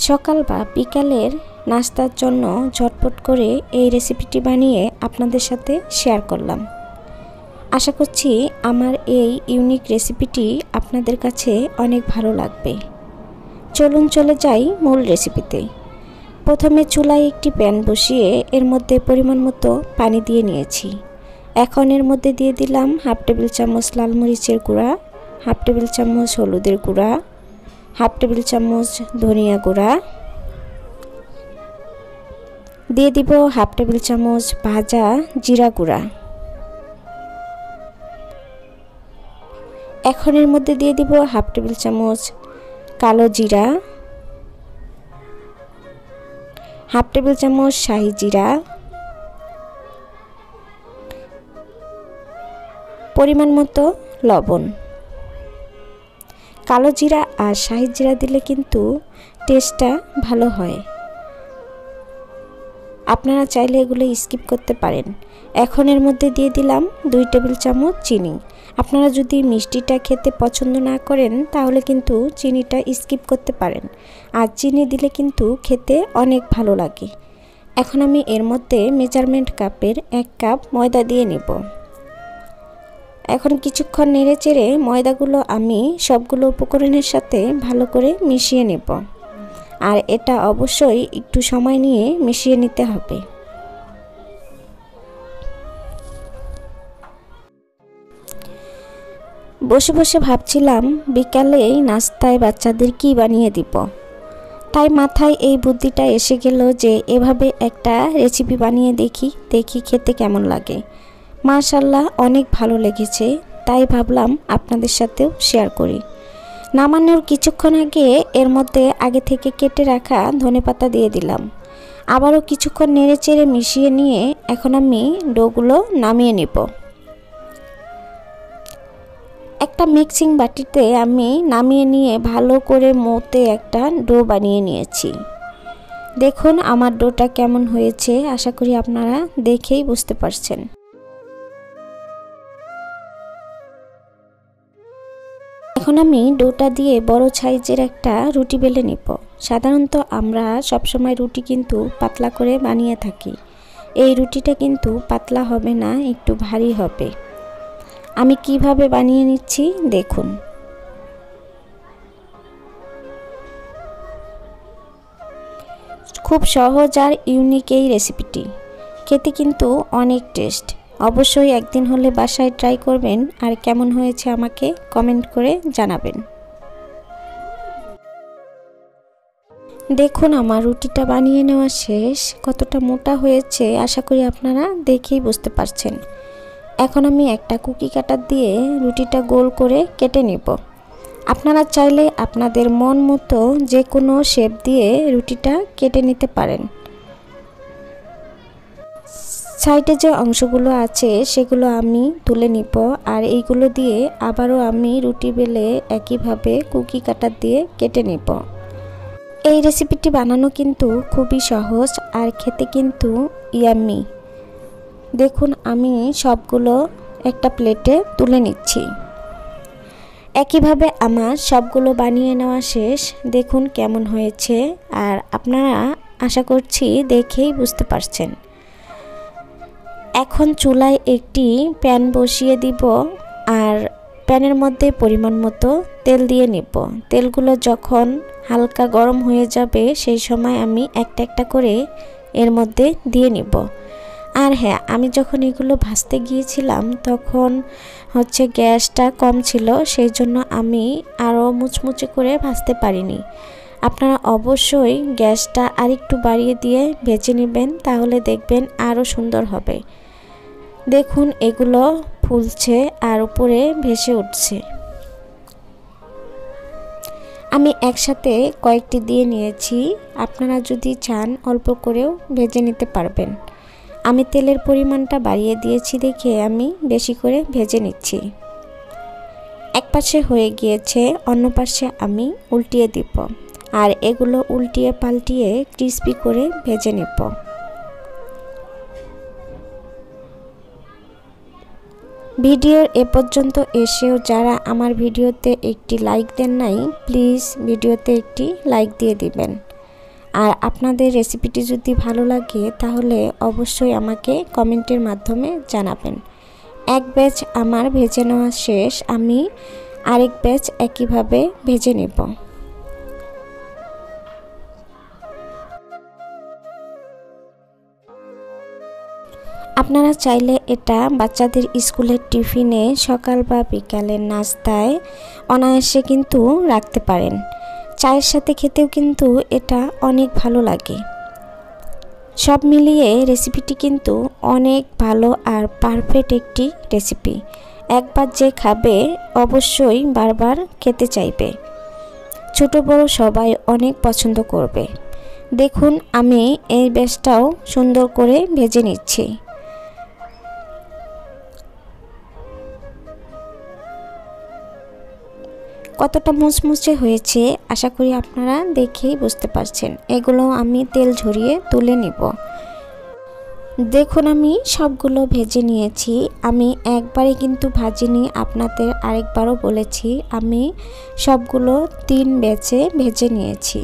সকাল বা বিকালের নাস্তার জন্য ঝটপট করে এই রেসিপিটি বানিয়ে আপনাদের সাথে শেয়ার করলাম। আশা করছি আমার এই ইউনিক রেসিপিটি আপনাদের কাছে অনেক ভালো লাগবে। চলুন চলে যাই মূল রেসিপিতে। প্রথমে চুলায় একটি প্যান বসিয়ে এর মধ্যে পরিমাণ মতো পানি দিয়ে নিয়েছি। এখন এর মধ্যে দিয়ে দিলাম হাফ টেবিল চামচ লাল মরিচের গুঁড়া, হাফ টেবিল চামচ হলুদের গুঁড়া, হাফ টেবিল চামচ ধনিয়া গুঁড়া, দিয়ে দিব হাফ টেবিল চামচ ভাজা জিরা গুঁড়া। এখন এর মধ্যে দিয়ে দিব হাফ টেবিল চামচ কালো জিরা, হাফ টেবিল চামচ শাহি জিরা, পরিমাণ মতো লবণ। কালো জিরা আর শাহি জিরা দিলে কিন্তু টেস্টটা ভালো হয়, আপনারা চাইলে এগুলো স্কিপ করতে পারেন। এখন এর মধ্যে দিয়ে দিলাম 2 টেবিল চামচ চিনি। আপনারা যদি মিষ্টিটা খেতে পছন্দ না করেন তাহলে কিন্তু চিনিটা স্কিপ করতে পারেন, আর চিনি দিলে কিন্তু খেতে অনেক ভালো লাগে। এখন আমি এর মধ্যে মেজারমেন্ট কাপের 1 কাপ ময়দা দিয়ে নেব। এখন কিছুক্ষণ নেড়ে চেড়ে ময়দাগুলো আমি সবগুলো উপকরণের সাথে ভালো করে মিশিয়ে নেব, আর এটা অবশ্যই একটু সময় নিয়ে মিশিয়ে নিতে হবে। বসে বসে ভাবছিলাম বিকালে নাস্তায় বাচ্চাদের কি বানিয়ে দিব, তাই মাথায় এই বুদ্ধিটা এসে গেল যে এভাবে একটা রেসিপি বানিয়ে দেখি খেতে কেমন লাগে। মাশাআল্লাহ অনেক ভালো লেগেছে, তাই ভাবলাম আপনাদের সাথেও শেয়ার করি। নামানোর কিছুক্ষণ আগে এর মধ্যে আগে থেকে কেটে রাখা ধনেপাতা দিয়ে দিলাম। আবারও কিছুক্ষণ নেড়ে চেড়ে মিশিয়ে নিয়ে এখন আমি ডোগুলো নামিয়ে নেব। একটা মিক্সিং বাটিতে আমি নামিয়ে নিয়ে ভালো করে মতে একটা ডো বানিয়ে নিয়েছি। দেখুন আমার ডোটা কেমন হয়েছে, আশা করি আপনারা দেখেই বুঝতে পারছেন। এখন আমি ডোটা দিয়ে বড় সাইজের একটা রুটি বেলে নিব। সাধারণত আমরা সবসময় রুটি কিন্তু পাতলা করে বানিয়ে থাকি, এই রুটিটা কিন্তু পাতলা হবে না, একটু ভারী হবে। আমি কিভাবে বানিয়ে নিচ্ছি দেখুন। খুব সহজ আর ইউনিক এই রেসিপিটি, খেতে কিন্তু অনেক টেস্ট। অবশ্যই একদিন হলে বাসায় ট্রাই করবেন, আর কেমন হয়েছে আমাকে কমেন্ট করে জানাবেন। দেখুন আমার রুটিটা বানিয়ে নেওয়া শেষ, কতটা মোটা হয়েছে আশা করি আপনারা দেখেই বুঝতে পারছেন। এখন আমি একটা কুকি কাটার দিয়ে রুটিটা গোল করে কেটে নেব। আপনারা চাইলে আপনাদের মন মতো যে কোনো শেপ দিয়ে রুটিটা কেটে নিতে পারেন। সাইডে যে অংশগুলো আছে সেগুলো আমি তুলে নিব, আর এইগুলো দিয়ে আবারও আমি রুটি বেলে একইভাবে কুকি কাটার দিয়ে কেটে নেব। এই রেসিপিটি বানানো কিন্তু খুবই সহজ আর খেতে কিন্তু ইয়াম্মি। দেখুন আমি সবগুলো একটা প্লেটে তুলে নিচ্ছি। একইভাবে আমার সবগুলো বানিয়ে নেওয়া শেষ। দেখুন কেমন হয়েছে, আর আপনারা আশা করছি দেখেই বুঝতে পারছেন। এখন চুলায় একটি প্যান বসিয়ে দিব, আর প্যানের মধ্যে পরিমাণ মতো তেল দিয়ে নেব। তেলগুলো যখন হালকা গরম হয়ে যাবে সেই সময় আমি একটা একটা করে এর মধ্যে দিয়ে নেব। আর হ্যাঁ, আমি যখন এগুলো ভাজতে গিয়েছিলাম তখন গ্যাসটা কম ছিল, সেই জন্য আমি আরও মুচমুচে করে ভাজতে পারিনি। আপনারা অবশ্যই গ্যাসটা আরেকটু বাড়িয়ে দিয়ে ভেজে নেবেন, তাহলে দেখবেন আরও সুন্দর হবে। দেখুন এগুলো ফুলছে আর উপরে ভেসে উঠছে। আমি একসাথে কয়েকটি দিয়ে নিয়েছি, আপনারা যদি চান অল্প করেও ভেজে নিতে পারবেন। আমি তেলের পরিমাণটা বাড়িয়ে দিয়েছি দেখে আমি বেশি করে ভেজে নিচ্ছি। এক পাশে হয়ে গিয়েছে, অন্য পাশে আমি উল্টিয়ে দিব, আর এগুলো উল্টিয়ে পাল্টিয়ে ক্রিস্পি করে ভেজে নেব। ভিডিওর এ পর্যন্ত এসেও যারা আমার ভিডিওতে একটি লাইক দেন নাই, প্লিজ ভিডিওতে একটি লাইক দিয়ে দিবেন। আর আপনাদের রেসিপিটি যদি ভালো লাগে তাহলে অবশ্যই আমাকে কমেন্টের মাধ্যমে জানাবেন। এক ব্যাচ আমার ভেজে নেওয়া শেষ, আমি আরেক ব্যাচ একইভাবে ভেজে নেব। আপনারা চাইলে এটা বাচ্চাদের স্কুলের টিফিনে সকাল বা বিকালের নাস্তায় অনায়াসে কিন্তু রাখতে পারেন। চায়ের সাথে খেতেও কিন্তু এটা অনেক ভালো লাগে। সব মিলিয়ে রেসিপিটি কিন্তু অনেক ভালো আর পারফেক্ট একটি রেসিপি। একবার যে খাবে অবশ্যই বারবার খেতে চাইবে। ছোট বড় সবাই অনেক পছন্দ করবে। দেখুন আমি এই ব্যাচটাও সুন্দর করে ভেজে নিচ্ছি। কতটা মুচমুচে হয়েছে আশা করি আপনারা দেখেই বুঝতে পারছেন। এগুলো আমি তেল ঝরিয়ে তুলে নিব। দেখুন আমি সবগুলো ভেজে নিয়েছি। আমি একবারে কিন্তু ভাজিনি, আপনাদের আরেকবারও বলেছি আমি সবগুলো 3 ব্যাচে ভেজে নিয়েছি।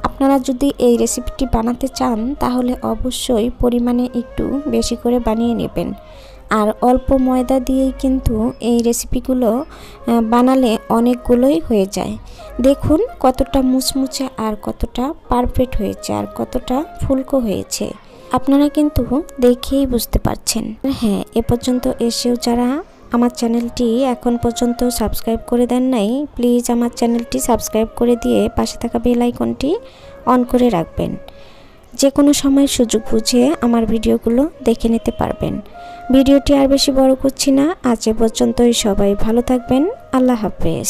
আপনারা যদি এই রেসিপিটি বানাতে চান তাহলে অবশ্যই পরিমাণে একটু বেশি করে বানিয়ে নেবেন। আর অল্প ময়দা দিয়েই কিন্তু এই রেসিপিগুলো বানালে অনেকগুলোই হয়ে যায়। দেখুন কতটা মুচমুচে আর কতটা পারফেক্ট হয়েছে আর কতটা ফুলকো হয়েছে, আপনারা কিন্তু দেখেই বুঝতে পারছেন। হ্যাঁ, এ পর্যন্ত এসেও যারা আমার চ্যানেলটি এখন পর্যন্ত সাবস্ক্রাইব করে দেন নাই, প্লিজ আমার চ্যানেলটি সাবস্ক্রাইব করে দিয়ে পাশে থাকা বেল আইকনটি অন করে রাখবেন। যে কোনো সময় সুযোগ বুঝে আমার ভিডিওগুলো দেখে নিতে পারবেন। ভিডিওটি আর বেশি বড় করছি না, আজ এ পর্যন্তই। সবাই ভালো থাকবেন। আল্লাহ হাফেজ।